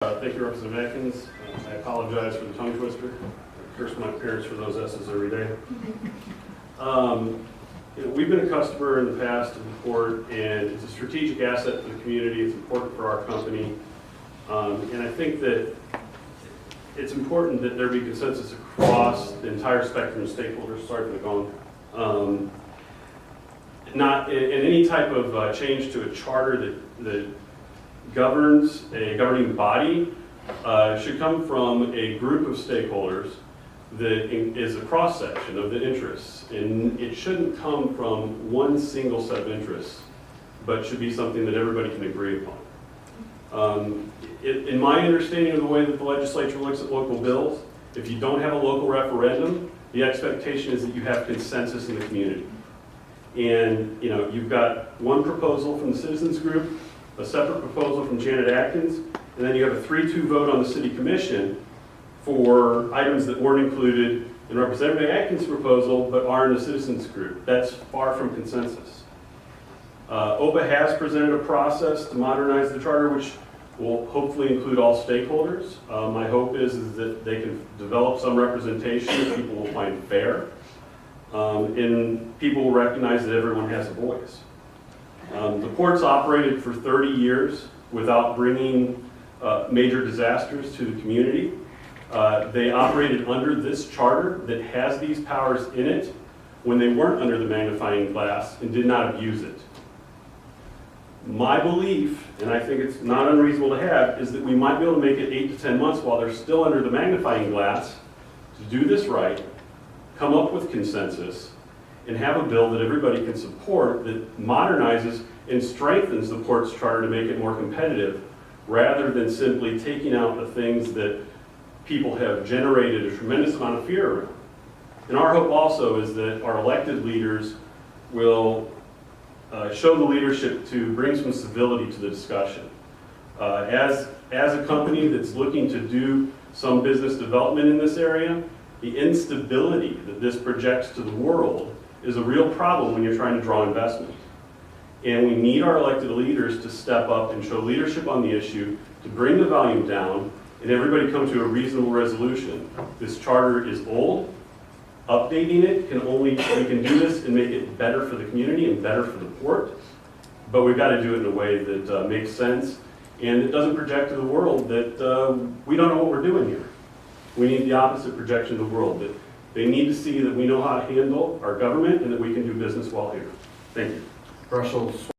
Thank you, Representative Atkins. I apologize for the tongue twister. I curse my parents for those S's every day. We've been a customer in the past of the court, and it's a strategic asset for the community. It's important for our company. And I think that it's important that there be consensus across the entire spectrum of stakeholders. Sorry for the gong. Not in any type of change to a charter that governs a governing body should come from a group of stakeholders that is a cross-section of the interests. And it shouldn't come from one single set of interests, but should be something that everybody can agree upon. In my understanding of the way that the legislature looks at local bills, if you don't have a local referendum, the expectation is that you have consensus in the community. And you've got one proposal from the citizens group, a separate proposal from Janet Atkins, and then you have a 3-2 vote on the city commission for items that weren't included in Representative Atkins' proposal but are in the citizens group. That's far from consensus. OPA has presented a process to modernize the charter, which will hopefully include all stakeholders. My hope is that they can develop some representation that people will find fair, and people will recognize that everyone has a voice. The courts operated for 30 years without bringing major disasters to the community. They operated under this charter that has these powers in it when they weren't under the magnifying glass and did not abuse it. My belief, and I think it's not unreasonable to have, is that we might be able to make it 8 to 10 months while they're still under the magnifying glass to do this right, come up with consensus, and have a bill that everybody can support that modernizes and strengthens the court's charter to make it more competitive, rather than simply taking out the things that people have generated a tremendous amount of fear around. And our hope also is that our elected leaders will show the leadership to bring some civility to the discussion. As a company that's looking to do some business development in this area, the instability that this projects to the world is a real problem when you're trying to draw investment. And we need our elected leaders to step up and show leadership on the issue, to bring the volume down, and everybody come to a reasonable resolution. This charter is old. Updating it we can do this and make it better for the community and better for the port, but we've got to do it in a way that makes sense and it doesn't project to the world that we don't know what we're doing here. We need the opposite projection to the world, that they need to see that we know how to handle our government and that we can do business well here. Thank you. Russell